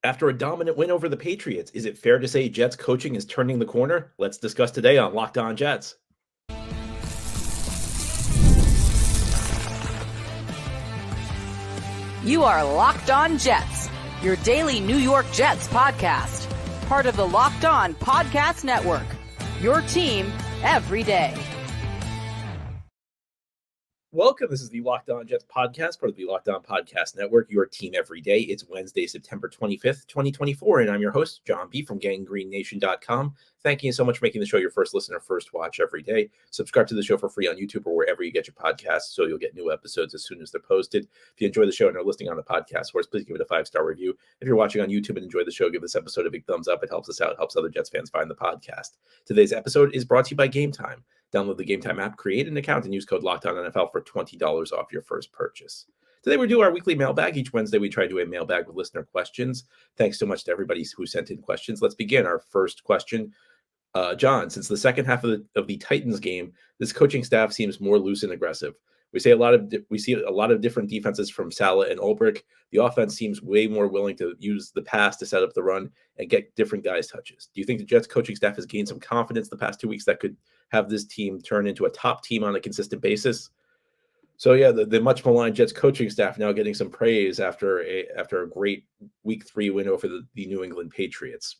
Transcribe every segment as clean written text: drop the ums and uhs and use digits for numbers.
After a dominant win over the Patriots, is it fair to say Jets coaching is turning the corner? Let's discuss today on Locked On Jets. You are Locked On Jets, your daily New York Jets podcast. Part of the Locked On Podcast Network, your team every day. Welcome. This is the Locked On Jets podcast, part of the Locked On Podcast Network, your team every day. It's Wednesday, September 25th, 2024, and I'm your host, John B. from GangGreenNation.com. Thank you so much for making the show your first listen or first watch every day. Subscribe to the show for free on YouTube or wherever you get your podcasts so you'll get new episodes as soon as they're posted. If you enjoy the show and are listening on the podcast source, please give it a 5-star review. If you're watching on YouTube and enjoy the show, give this episode a big thumbs up. It helps us out. It helps other Jets fans find the podcast. Today's episode is brought to you by Gametime. Download the Gametime app, create an account, and use code LOCKEDONNFL for $20 off your first purchase. Today, we do our weekly mailbag. Each Wednesday, we try to do a mailbag with listener questions. Thanks so much to everybody who sent in questions. Let's begin. Our first question. John, since the second half of the Titans game, this coaching staff seems more loose and aggressive. We see a lot of different defenses from Saleh and Ulbrich. The offense seems way more willing to use the pass to set up the run and get different guys touches. Do you think the Jets coaching staff has gained some confidence the past 2 weeks that could have this team turn into a top team on a consistent basis? So yeah, the much maligned Jets coaching staff now getting some praise after a great Week 3 win over the New England Patriots.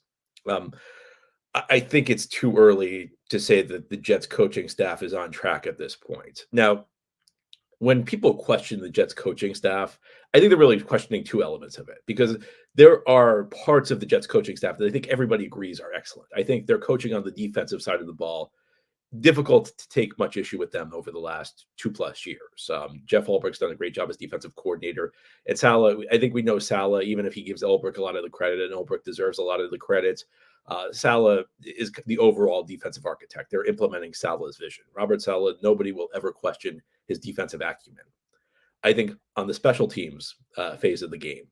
I think it's too early to say that the Jets coaching staff is on track at this point. Now, when people question the Jets coaching staff, I think they're really questioning two elements of it, because there are parts of the Jets coaching staff that I think everybody agrees are excellent. I think their coaching on the defensive side of the ball, difficult to take much issue with them over the last 2+ years. Jeff Ulbrich's done a great job as defensive coordinator. And Saleh, I think we know Saleh, even if he gives Ulbrich a lot of the credit, and Ulbrich deserves a lot of the credit, Saleh is the overall defensive architect. They're implementing Saleh's vision. Robert Saleh, nobody will ever question his defensive acumen. I think on the special teams phase of the game,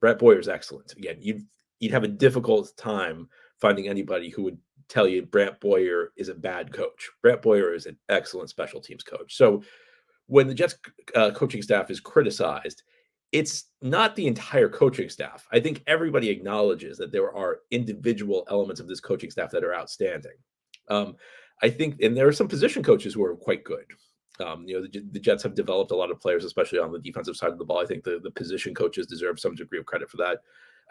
Brett Boyer's excellent. Again, you'd have a difficult time finding anybody who would tell you Brett Boyer is a bad coach. Brett Boyer is an excellent special teams coach. So when the Jets coaching staff is criticized, it's not the entire coaching staff. I think everybody acknowledges that there are individual elements of this coaching staff that are outstanding. I think, and there are some position coaches who are quite good. The Jets have developed a lot of players, especially on the defensive side of the ball. I think the position coaches deserve some degree of credit for that.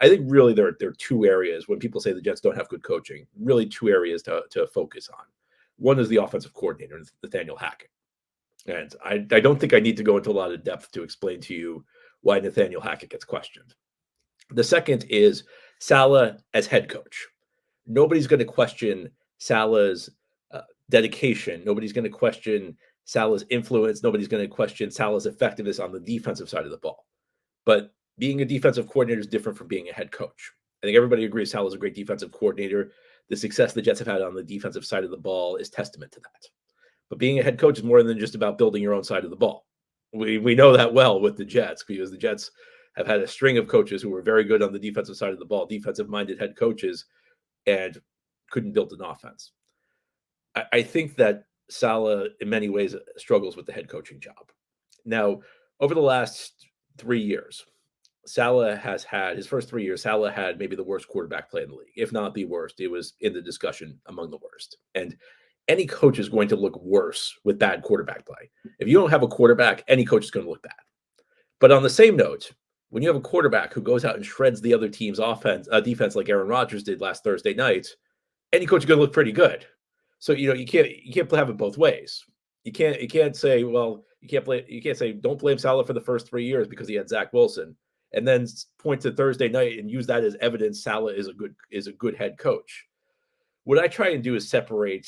I think really there are two areas when people say the Jets don't have good coaching, really two areas to focus on. One is the offensive coordinator, Nathaniel Hackett. And I don't think I need to go into a lot of depth to explain to you why Nathaniel Hackett gets questioned. The second is Saleh as head coach. Nobody's going to question Saleh's dedication. Nobody's going to question Saleh's influence. Nobody's going to question Saleh's effectiveness on the defensive side of the ball. But being a defensive coordinator is different from being a head coach. I think everybody agrees Saleh is a great defensive coordinator. The success the Jets have had on the defensive side of the ball is testament to that. But being a head coach is more than just about building your own side of the ball. We know that well with the Jets, because the Jets have had a string of coaches who were very good on the defensive side of the ball, defensive-minded head coaches, and couldn't build an offense. I think that Saleh, in many ways, struggles with the head coaching job. Now, over the last 3 years, Saleh has had, his first 3 years, Saleh had maybe the worst quarterback play in the league, if not the worst. It was in the discussion among the worst. And any coach is going to look worse with bad quarterback play. If you don't have a quarterback, any coach is going to look bad. But on the same note, when you have a quarterback who goes out and shreds the other team's defense like Aaron Rodgers did last Thursday night, any coach is going to look pretty good. So you can't have it both ways. You can't say don't blame Saleh for the first 3 years because he had Zach Wilson, and then point to Thursday night and use that as evidence Saleh is a good head coach. What I try and do is separate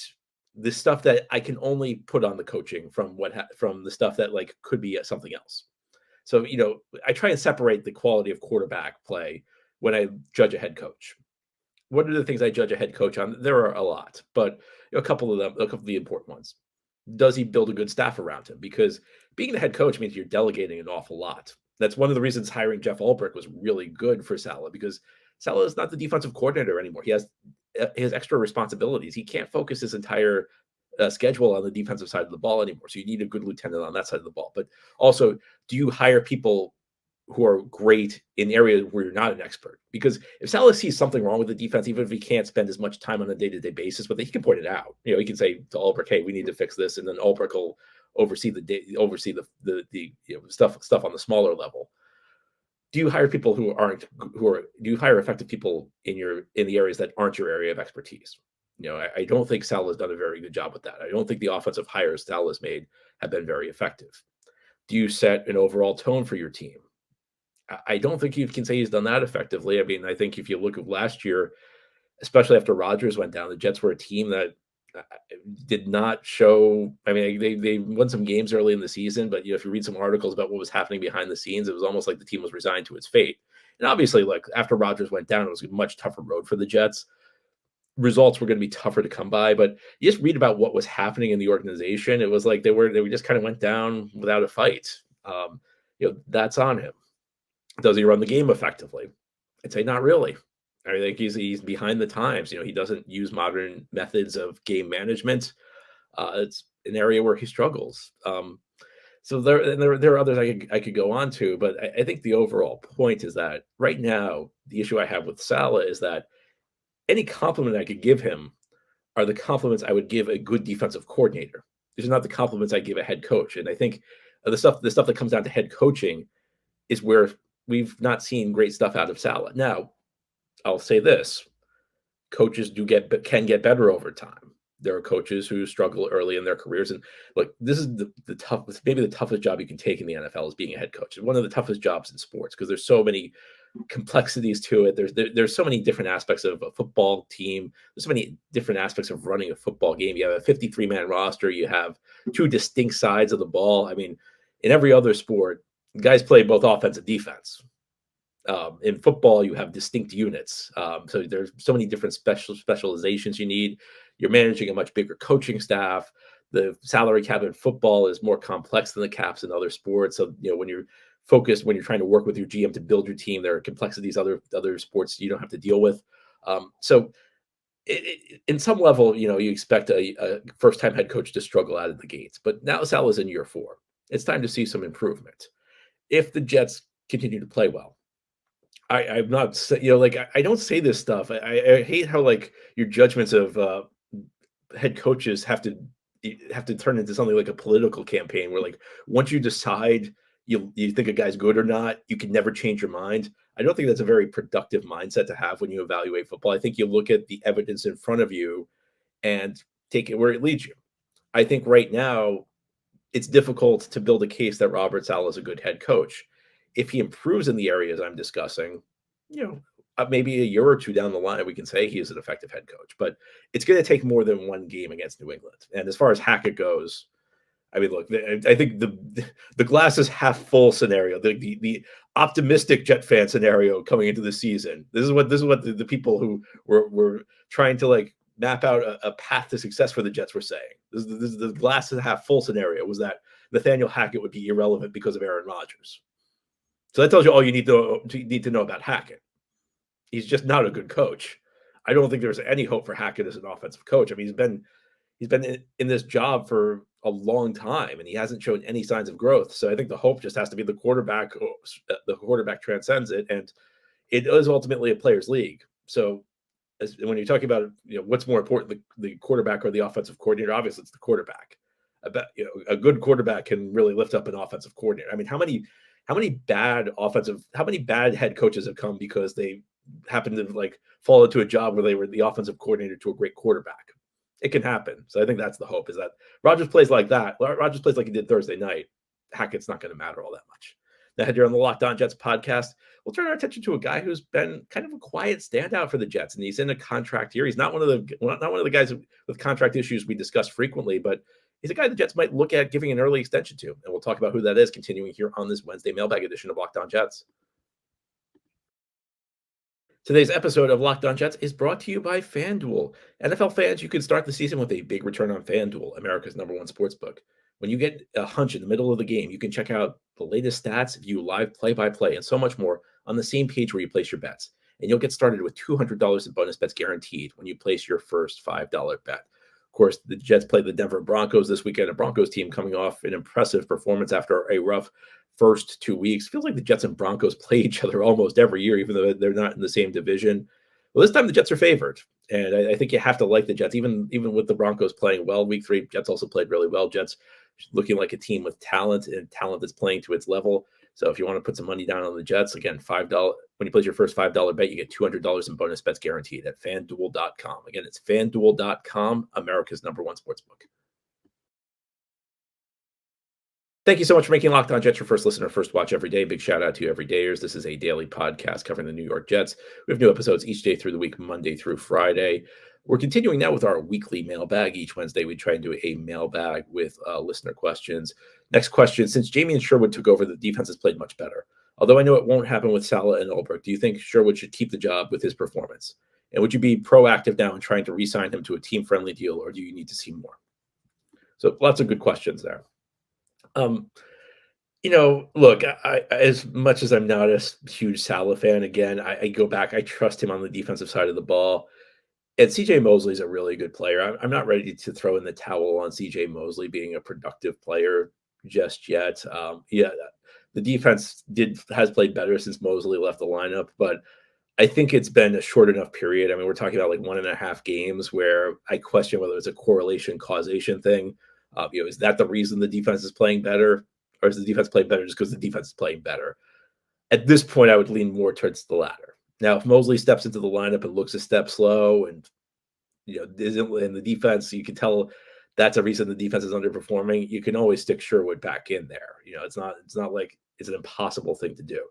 the stuff that I can only put on the coaching from the stuff that like could be something else. So, I try and separate the quality of quarterback play when I judge a head coach. What are the things I judge a head coach on? There are a lot, but a couple of the important ones. Does he build a good staff around him? Because being the head coach means you're delegating an awful lot. That's one of the reasons hiring Jeff Ulbrich was really good for Saleh, because Saleh is not the defensive coordinator anymore. He has extra responsibilities. He can't focus his entire schedule on the defensive side of the ball anymore. So you need a good lieutenant on that side of the ball. But also, do you hire people who are great in areas where you're not an expert. Because if Saleh sees something wrong with the defense, even if he can't spend as much time on a day-to-day basis, but he can point it out. He can say to Ulbrich, "Hey, we need to fix this," and then Ulbrich will oversee the stuff on the smaller level. Do you hire people do you hire effective people in the areas that aren't your area of expertise? I don't think Saleh has done a very good job with that. I don't think the offensive hires Saleh has made have been very effective. Do you set an overall tone for your team? I don't think you can say he's done that effectively. I mean, I think if you look at last year, especially after Rodgers went down, the Jets were a team that did not show. I mean, they won some games early in the season, but if you read some articles about what was happening behind the scenes, it was almost like the team was resigned to its fate. And obviously, like after Rodgers went down, it was a much tougher road for the Jets. Results were going to be tougher to come by, but you just read about what was happening in the organization. It was like they just kind of went down without a fight. That's on him. Does he run the game effectively? I'd say not really. I think he's behind the times. He doesn't use modern methods of game management. It's an area where he struggles. So there are others I could go on to, but I think the overall point is that right now the issue I have with Saleh is that any compliment I could give him are the compliments I would give a good defensive coordinator. These are not the compliments I give a head coach. And I think the stuff that comes down to head coaching is where we've not seen great stuff out of Saleh. Now, I'll say this: coaches can get better over time. There are coaches who struggle early in their careers, and look, this is the toughest, maybe the toughest job you can take in the NFL is being a head coach. It's one of the toughest jobs in sports because there's so many complexities to it. There's so many different aspects of a football team. There's so many different aspects of running a football game. You have a 53-man roster. You have two distinct sides of the ball. I mean, in every other sport, guys play both offense and defense. In football, you have distinct units. So there's so many different specializations you need. You're managing a much bigger coaching staff. The salary cap in football is more complex than the caps in other sports. So, when you're focused, when you're trying to work with your GM to build your team, there are complexities other sports you don't have to deal with. So in some level, you expect a first-time head coach to struggle out of the gates. But now Saleh's in year 4. It's time to see some improvement. If the Jets continue to play well, I'm not, I don't say this stuff. I hate how your judgments of head coaches have to turn into something like a political campaign where once you decide you think a guy's good or not, you can never change your mind. I don't think that's a very productive mindset to have when you evaluate football. I think you look at the evidence in front of you and take it where it leads you. I think right now it's difficult to build a case that Robert Saleh is a good head coach. If he improves in the areas I'm discussing, maybe a year or two down the line, we can say he is an effective head coach. But it's going to take more than one game against New England. And as far as Hackett goes, I mean, look, I think the glass is half full scenario, the optimistic Jet fan scenario coming into the season. This is what the people who were trying to map out a path to success for the Jets were saying. This is the glass is half full scenario was that Nathaniel Hackett would be irrelevant because of Aaron Rodgers. So that tells you all you need to know about Hackett. He's just not a good coach. I don't think there's any hope for Hackett as an offensive coach. I mean, he's been in this job for a long time, and he hasn't shown any signs of growth. So I think the hope just has to be the quarterback. The quarterback transcends it, and it is ultimately a players' league. So when you're talking about what's more important, the quarterback or the offensive coordinator, obviously it's the quarterback. I bet a good quarterback can really lift up an offensive coordinator. I mean, how many bad head coaches have come because they happened to fall into a job where they were the offensive coordinator to a great quarterback? It can happen. So I think that's the hope, is that Rodgers plays like that. Rodgers plays like he did Thursday night. Hackett's not going to matter all that much. Now, here on the Locked On Jets podcast, we'll turn our attention to a guy who's been kind of a quiet standout for the Jets, and he's in a contract year. He's not one of the guys with contract issues we discuss frequently, but he's a guy the Jets might look at giving an early extension to, and we'll talk about who that is continuing here on this Wednesday mailbag edition of Locked On Jets. Today's episode of Locked On Jets is brought to you by FanDuel. NFL fans, you can start the season with a big return on FanDuel, America's #1 sportsbook. When you get a hunch in the middle of the game, you can check out the latest stats, view live play-by-play, and so much more on the same page where you place your bets. And you'll get started with $200 in bonus bets guaranteed when you place your first $5 bet. Of course, the Jets play the Denver Broncos this weekend, a Broncos team coming off an impressive performance after a rough first 2 weeks. Feels like the Jets and Broncos play each other almost every year, even though they're not in the same division. Well, this time the Jets are favored, and I think you have to like the Jets, even with the Broncos playing well. Week 3, Jets also played really well. Jets looking like a team with talent and talent that's playing to its level. So if you want to put some money down on the Jets, again, $5. When you place your first $5 bet, you get $200 in bonus bets guaranteed at FanDuel.com. Again, it's FanDuel.com, America's #1 sportsbook. Thank you so much for making Locked On Jets your first listener, first watch every day. Big shout out to you everydayers. This is a daily podcast covering the New York Jets. We have new episodes each day through the week, Monday through Friday. We're continuing now with our weekly mailbag. Each Wednesday, we try and do a mailbag with listener questions. Next question: since Jamie and Sherwood took over, the defense has played much better. Although I know it won't happen with Saleh and Ulbrich, do you think Sherwood should keep the job with his performance? And would you be proactive now in trying to re-sign him to a team-friendly deal, or do you need to see more? So lots of good questions there. Look, I as much as I'm not a huge Saleh fan, again, I go back, I trust him on the defensive side of the ball. And CJ Mosley is a really good player. I'm not ready to throw in the towel on CJ Mosley being a productive player just yet. The defense has played better since Mosley left the lineup, but I think it's been a short enough period. I mean, we're talking about like 1.5 games where I question whether it's a correlation causation thing. Is that the reason the defense is playing better, or is the defense playing better just because the defense is playing better? At this point, I would lean more towards the latter. Now, if Mosley steps into the lineup and looks a step slow and isn't in the defense, you can tell that's a reason the defense is underperforming. You can always stick Sherwood back in there. It's not like it's an impossible thing to do.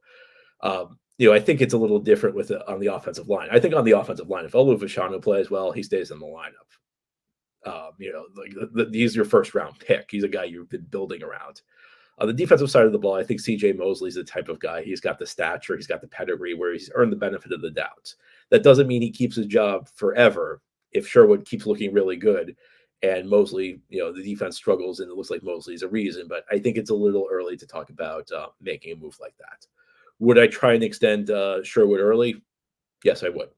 I think it's a little different on the offensive line. I think on the offensive line, if Olu Fashanu plays well, he stays in the lineup. He's your first round pick. He's a guy you've been building around. On the defensive side of the ball, I think CJ Mosley's the type of guy. He's got the stature, he's got the pedigree where he's earned the benefit of the doubt. That doesn't mean he keeps his job forever if Sherwood keeps looking really good and Mosley, the defense struggles and it looks like Mosley's a reason. But I think it's a little early to talk about making a move like that. Would I try and extend Sherwood early? Yes, I would.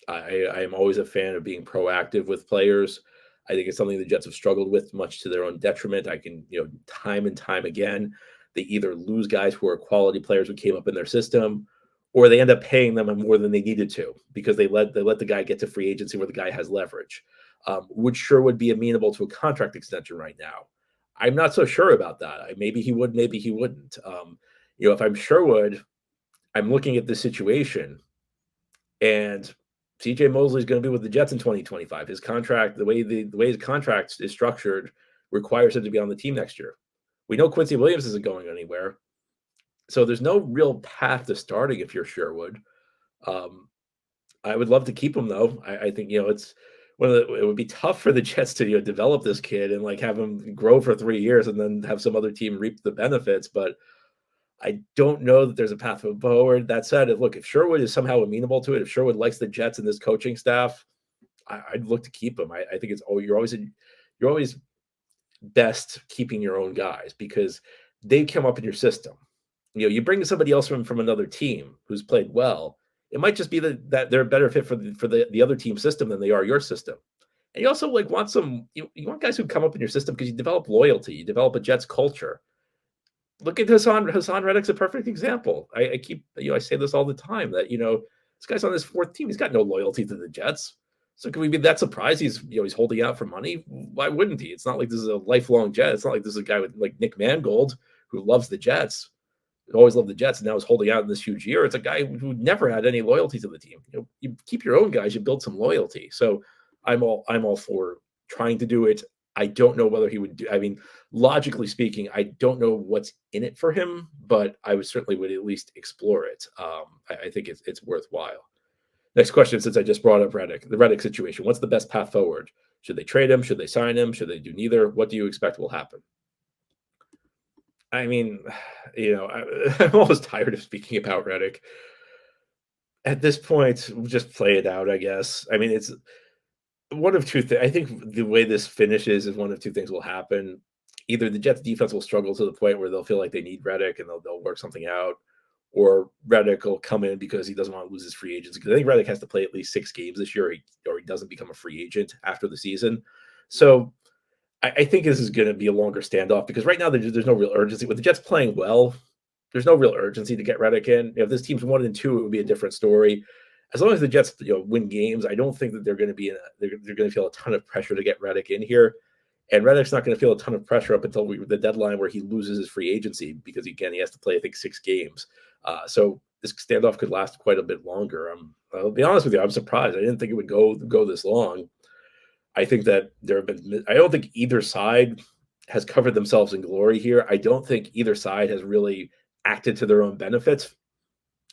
I am always a fan of being proactive with players. I think it's something the Jets have struggled with, much to their own detriment. I can, time and time again, they either lose guys who are quality players who came up in their system, or they end up paying them more than they needed to because they let the guy get to free agency where the guy has leverage. Would Sherwood be amenable to a contract extension right now? I'm not so sure about that. Maybe he would, maybe he wouldn't. If I'm Sherwood, I'm looking at this situation, and CJ Mosley is going to be with the Jets in 2025. His contract, the way his contract is structured, requires him to be on the team next year. We know Quincy Williams isn't going anywhere, so there's no real path to starting if you're Sherwood. I would love to keep him though. I think it's it would be tough for the Jets to develop this kid and like have him grow for 3 years and then have some other team reap the benefits, but I don't know that there's a path forward. That said, look, if Sherwood is somehow amenable to it, if Sherwood likes the Jets and this coaching staff, I'd look to keep him. I think you're always best keeping your own guys because they come up in your system. You bring somebody else from another team who's played well. It might just be that they're a better fit for the other team system than they are your system. And you also want you want guys who come up in your system because you develop loyalty, you develop a Jets culture. Look at Hassan Reddick's a perfect example. I say this all the time that this guy's on his 4th team. He's got no loyalty to the Jets. So can we be that surprised he's holding out for money? Why wouldn't he? It's not like this is a lifelong Jet. It's not like this is a guy with like Nick Mangold who loves the Jets, who always loved the Jets, and now is holding out in this huge year. It's a guy who never had any loyalty to the team. You keep your own guys, you build some loyalty. So I'm all for trying to do it. I don't know whether he would do. I mean, logically speaking, I don't know what's in it for him, but I would at least explore it. I think it's worthwhile. Next question, since I just brought up the Reddick situation, what's the best path forward? Should they trade him? Should they sign him? Should they do neither? What do you expect will happen? I mean, I'm almost tired of speaking about Reddick. At this point, we'll just play it out, I guess. I mean, it's one of two things. I think the way this finishes is one of two things will happen. Either the Jets defense will struggle to the point where they'll feel like they need Reddick and they'll work something out, or Reddick will come in because he doesn't want to lose his free agency. Because I think Reddick has to play at least 6 games this year, or he doesn't become a free agent after the season. So I think this is going to be a longer standoff because right now there's no real urgency with the Jets playing well. there's no real urgency to get Reddick in. If this team's 1-2, it would be a different story. As long as the Jets, win games, I don't think that they're going to they're going to feel a ton of pressure to get Reddick in here. And Reddick's not going to feel a ton of pressure up until the deadline where he loses his free agency because, again, he has to play, I think, 6 games. So this standoff could last quite a bit longer. I'll be honest with you, I'm surprised. I didn't think it would go this long. I think that I don't think either side has covered themselves in glory here. I don't think either side has really acted to their own benefits.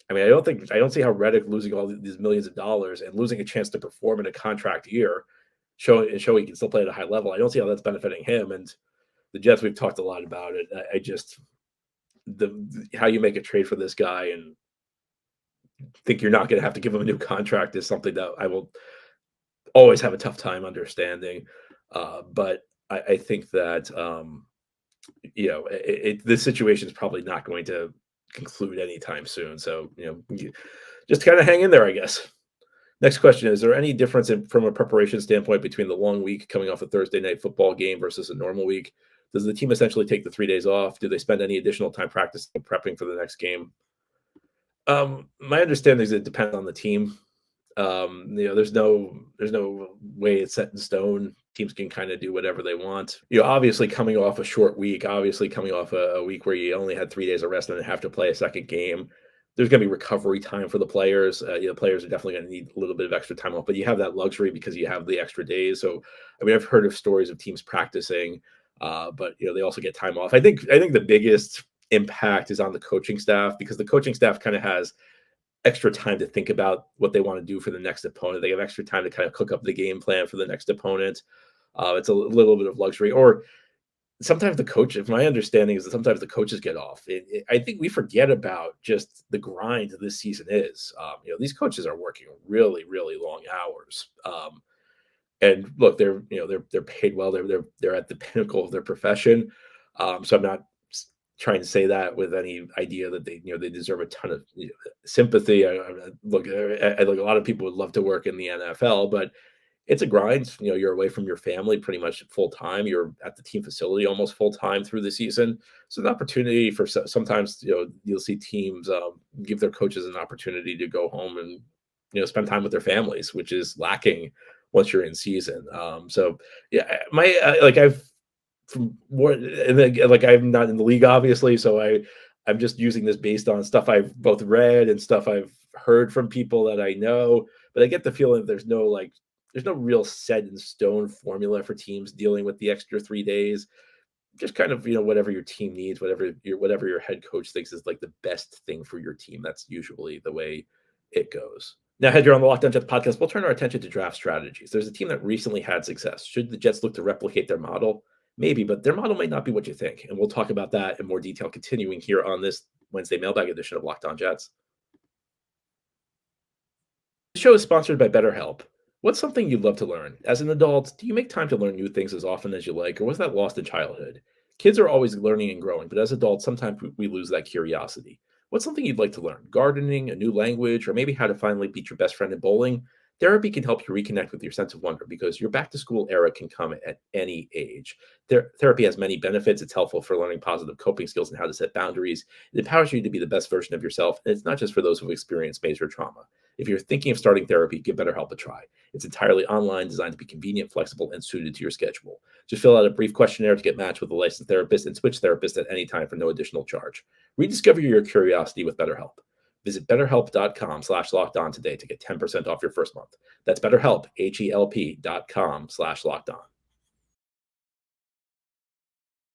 I mean, I don't see how Reddick losing all these millions of dollars and losing a chance to perform in a contract year, show he can still play at a high level. I don't see how that's benefiting him. And the Jets, we've talked a lot about it. I just how you make a trade for this guy and think you're not going to have to give him a new contract is something that I will always have a tough time understanding. But I think that this situation is probably not going to conclude anytime soon. So just kind of hang in there, I guess. Next question: is there any difference from a preparation standpoint between the long week coming off a Thursday night football game versus a normal week? Does the team essentially take the 3 days off? Do they spend any additional time practicing, prepping for the next game? My understanding is it depends on the team. There's no way it's set in stone. Teams can kind of do whatever they want. Obviously coming off a short week, obviously coming off a week where you only had 3 days of rest and have to play a second game, there's going to be recovery time for the players. Players are definitely going to need a little bit of extra time off, but you have that luxury because you have the extra days. So, I mean, I've heard of stories of teams practicing, but they also get time off. I think the biggest impact is on the coaching staff because the coaching staff kind of has extra time to think about what they want to do for the next opponent. They have extra time to kind of cook up the game plan for the next opponent. It's a little bit of luxury. Or sometimes the coaches, my understanding is that sometimes the coaches get off. I think we forget about just the grind this season is. These coaches are working really, really long hours. And look, they're paid well. They're at the pinnacle of their profession. So I'm not trying to say that with any idea that they deserve a ton of sympathy. Look, a lot of people would love to work in the NFL, but it's a grind. You're away from your family pretty much full time. You're at the team facility almost full time through the season. So an opportunity for sometimes, you'll see teams give their coaches an opportunity to go home and, spend time with their families, which is lacking once you're in season. So yeah, I'm not in the league, obviously. So I'm just using this based on stuff I've both read and stuff I've heard from people that I know, but I get the feeling that there's no real set in stone formula for teams dealing with the extra 3 days. Just kind of, whatever your team needs, whatever your head coach thinks is like the best thing for your team. That's usually the way it goes. Now, here on the Locked On Jets podcast, we'll turn our attention to draft strategies. There's a team that recently had success. Should the Jets look to replicate their model? Maybe, but their model may not be what you think. And we'll talk about that in more detail continuing here on this Wednesday mailbag edition of Locked On Jets. This show is sponsored by BetterHelp. What's something you'd love to learn? As an adult, do you make time to learn new things as often as you like, or was that lost in childhood? Kids are always learning and growing, but as adults, sometimes we lose that curiosity. What's something you'd like to learn? Gardening, a new language, or maybe how to finally beat your best friend in bowling? Therapy can help you reconnect with your sense of wonder because your back-to-school era can come at any age. Therapy has many benefits. It's helpful for learning positive coping skills and how to set boundaries. It empowers you to be the best version of yourself, and it's not just for those who've experienced major trauma. If you're thinking of starting therapy, give BetterHelp a try. It's entirely online, designed to be convenient, flexible, and suited to your schedule. Just fill out a brief questionnaire to get matched with a licensed therapist and switch therapists at any time for no additional charge. Rediscover your curiosity with BetterHelp. Visit BetterHelp.com/lockedon today to get 10% off your first month. That's BetterHelp, HELP.com/lockedon.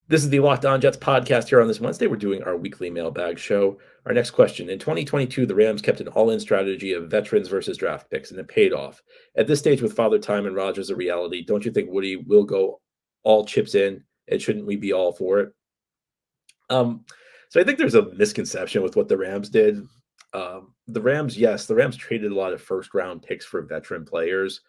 This is the Locked On Jets podcast here on this Wednesday. We're doing our weekly mailbag show. Our next question. In 2022, the Rams kept an all-in strategy of veterans versus draft picks, and it paid off. At this stage, with Father Time and Rodgers a reality, don't you think Woody will go all chips in, and shouldn't we be all for it? So I think there's a misconception with what the Rams did. The Rams traded a lot of first-round picks for veteran players.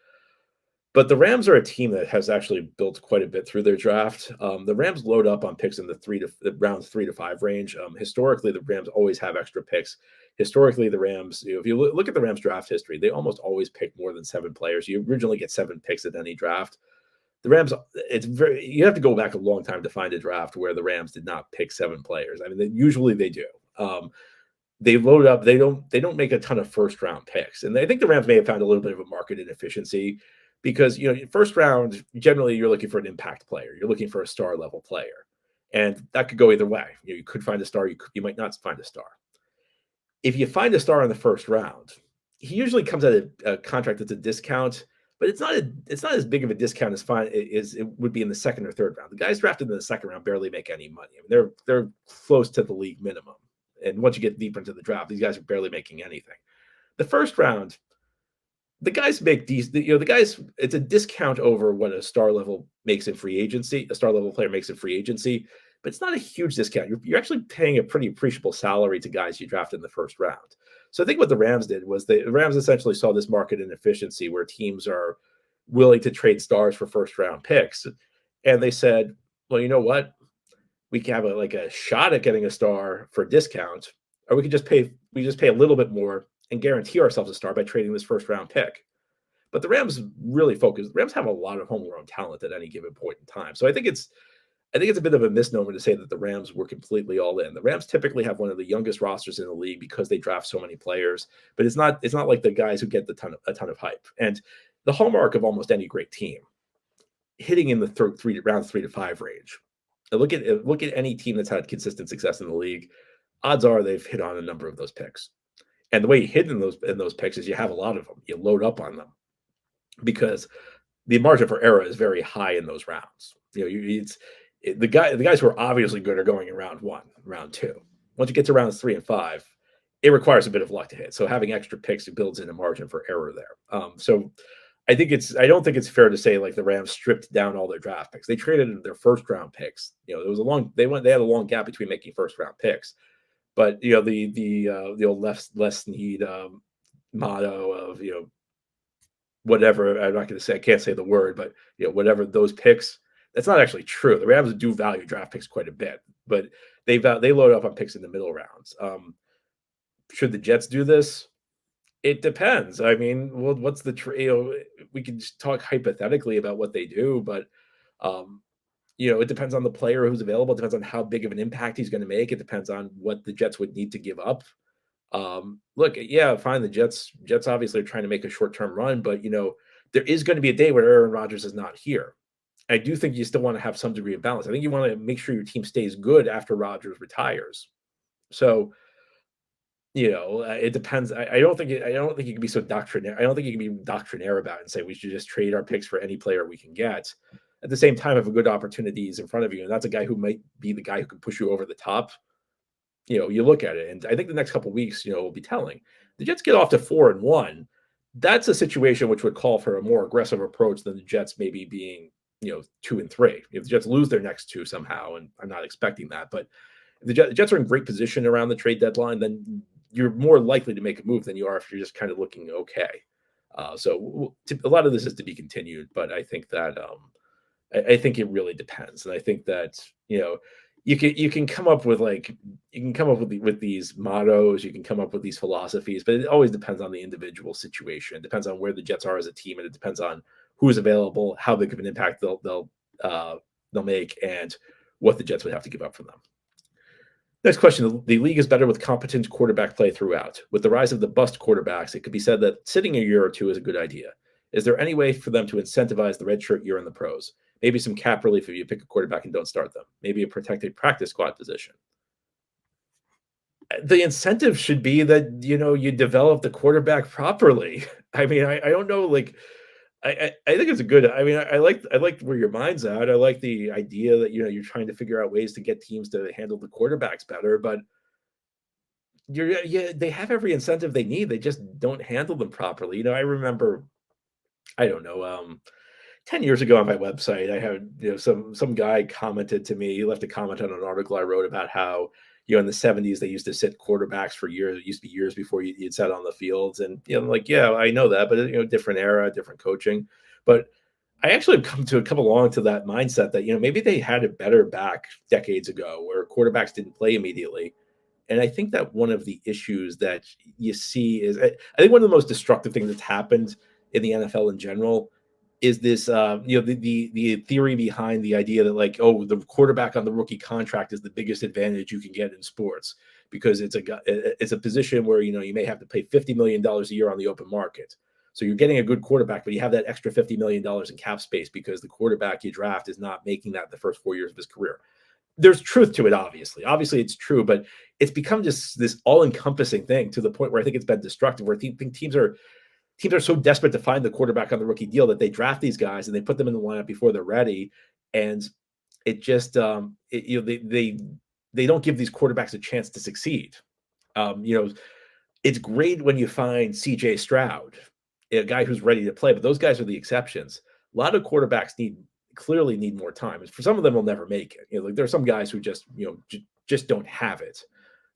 But the Rams are a team that has actually built quite a bit through their draft. The Rams load up on picks in the rounds 3 to 5 range. Historically, the Rams always have extra picks. Historically, the Rams, if you look at the Rams draft history, they almost always pick more than 7 players. You originally get 7 picks at any draft. The Rams, you have to go back a long time to find a draft where the Rams did not pick 7 players. I mean, usually they do. They load up. They don't make a ton of first round picks, and I think the Rams may have found a little bit of a market inefficiency because first round generally you're looking for an impact player. You're looking for a star level player, and that could go either way. You could find a star. You might not find a star. If you find a star in the first round, he usually comes at a contract that's a discount, but it's not as big of a discount as it would be in the second or third round. The guys drafted in the second round barely make any money. I mean, they're close to the league minimum. And once you get deeper into the draft, these guys are barely making anything. The first round, the guys make these, the guys, it's a discount over what a star level makes in free agency, a star level player makes in free agency, but it's not a huge discount. You're actually paying a pretty appreciable salary to guys you drafted in the first round. So I think what the Rams did was the Rams essentially saw this market inefficiency where teams are willing to trade stars for first round picks. And they said, well, you know what? We can have a shot at getting a star for a discount, or we just pay a little bit more and guarantee ourselves a star by trading this first round pick. But the Rams really focus. The Rams have a lot of homegrown talent at any given point in time. So I think it's a bit of a misnomer to say that the Rams were completely all in. The Rams typically have one of the youngest rosters in the league because they draft so many players, but it's not like the guys who get a ton of hype. And the hallmark of almost any great team, hitting in the round 3 to 5 range. Look at any team that's had consistent success in the league. Odds are they've hit on a number of those picks. And the way you hit in those picks is you have a lot of them. You load up on them because the margin for error is very high in those rounds. The guys who are obviously good are going in round 1, round 2. Once you get to rounds 3 and 5, it requires a bit of luck to hit. So having extra picks builds in a margin for error there. So I don't think it's fair to say like the Rams stripped down all their draft picks. They traded their first round picks. There was they had a long gap between making first round picks. But the old less need motto of whatever, I'm not going to say, I can't say the word, but whatever those picks, that's not actually true. The Rams do value draft picks quite a bit, but they load up on picks in the middle rounds. Should the Jets do this? It depends. I mean, well, what's the we can just talk hypothetically about what they do, but it depends on the player who's available. It depends on how big of an impact he's going to make. It depends on what the Jets would need to give up. Look, yeah, fine. The Jets obviously are trying to make a short-term run, but there is going to be a day where Aaron Rodgers is not here. I do think you still want to have some degree of balance. I think you want to make sure your team stays good after Rodgers retires. So, it depends. I don't think you can be so doctrinaire. I don't think you can be doctrinaire about it and say we should just trade our picks for any player we can get. At the same time, if a good opportunity is in front of you, and that's a guy who might be the guy who can push you over the top, you look at it. And I think the next couple of weeks, will be telling. The Jets get off to 4-1. That's a situation which would call for a more aggressive approach than the Jets maybe being, 2-3. If the Jets lose their next 2 somehow, and I'm not expecting that, but if the Jets are in great position around the trade deadline, then you're more likely to make a move than you are if you're just kind of looking okay. So a lot of this is to be continued, but I think that I think it really depends, and I think that you can come up with with these mottos, you can come up with these philosophies, but it always depends on the individual situation. It depends on where the Jets are as a team, and it depends on who's available, how big of an impact they'll make, and what the Jets would have to give up for them. Next question. The league is better with competent quarterback play throughout. With the rise of the bust quarterbacks, it could be said that sitting a year or two is a good idea. Is there any way for them to incentivize the redshirt year in the pros? Maybe some cap relief if you pick a quarterback and don't start them. Maybe a protected practice squad position. The incentive should be that, you develop the quarterback properly. I mean, I don't know, I think it's a good. I mean, I like where your mind's at. I like the idea that you're trying to figure out ways to get teams to handle the quarterbacks better. But they have every incentive they need. They just don't handle them properly. I remember, I don't know, 10 years ago on my website, I had some guy commented to me. He left a comment on an article I wrote about how in the 70s they used to sit quarterbacks for years. It used to be years before you'd sat on the fields, and yeah, I know that, but different era, different coaching. But I actually have come along to that mindset that maybe they had it better back decades ago, where quarterbacks didn't play immediately. And I think that one of the issues that you see is, I think one of the most destructive things that's happened in the NFL in general is this, the theory behind the idea that the quarterback on the rookie contract is the biggest advantage you can get in sports, because it's a position where, you may have to pay $50 million a year on the open market. So you're getting a good quarterback, but you have that extra $50 million in cap space because the quarterback you draft is not making that the first 4 years of his career. There's truth to it, obviously. Obviously, it's true, but it's become just this all-encompassing thing to the point where I think it's been destructive, where teams are so desperate to find the quarterback on the rookie deal that they draft these guys and they put them in the lineup before they're ready. And it just, they don't give these quarterbacks a chance to succeed. It's great when you find CJ Stroud, a guy who's ready to play, but those guys are the exceptions. A lot of quarterbacks clearly need more time. For some of them, will never make it. There are some guys who just don't have it.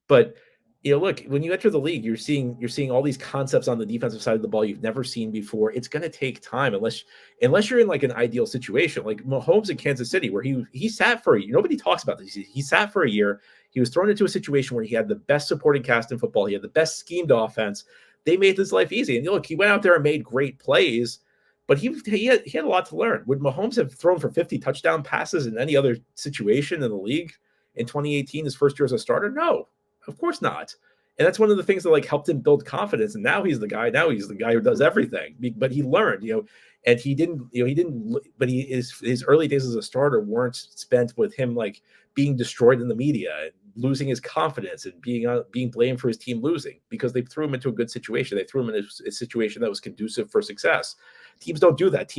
But look, when you enter the league, you're seeing all these concepts on the defensive side of the ball you've never seen before. It's going to take time unless you're in like an ideal situation, like Mahomes in Kansas City, where he sat for a year. Nobody talks about this. He sat for a year. He was thrown into a situation where he had the best supporting cast in football. He had the best schemed offense. They made his life easy. And look, he went out there and made great plays, but he had a lot to learn. Would Mahomes have thrown for 50 touchdown passes in any other situation in the league in 2018, his first year as a starter? No, of course not. And that's one of the things that helped him build confidence. And now he's the guy who does everything. But he learned, and but his early days as a starter weren't spent with him being destroyed in the media and losing his confidence and being blamed for his team losing, because they threw him into a good situation. They threw him in a situation that was conducive for success. Teams don't do that.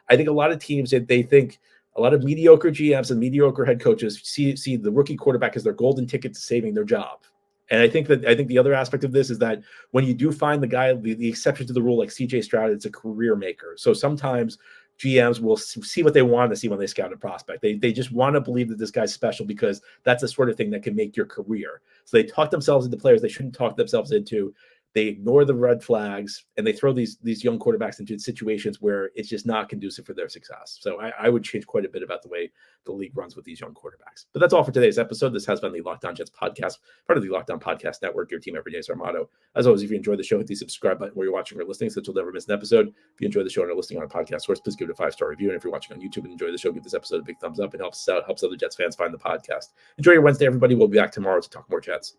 I think a lot of teams, they think a lot of mediocre GMs and mediocre head coaches see the rookie quarterback as their golden ticket to saving their job. And I think the other aspect of this is that when you do find the guy, the exception to the rule, like CJ Stroud, it's a career maker. So sometimes GMs will see what they want to see when they scout a prospect. They just want to believe that this guy's special because that's the sort of thing that can make your career. So they talk themselves into players they shouldn't talk themselves into. They ignore the red flags, and they throw these young quarterbacks into situations where it's just not conducive for their success. So I would change quite a bit about the way the league runs with these young quarterbacks. But that's all for today's episode. This has been the Locked On Jets podcast, part of the Locked On Podcast Network. Your team every day is our motto. As always, if you enjoyed the show, hit the subscribe button where you're watching or listening so that you'll never miss an episode. If you enjoy the show and are listening on a podcast source, please give it a 5-star review. And if you're watching on YouTube and enjoy the show, give this episode a big thumbs up. It helps us out, helps other Jets fans find the podcast. Enjoy your Wednesday, everybody. We'll be back tomorrow to talk more Jets.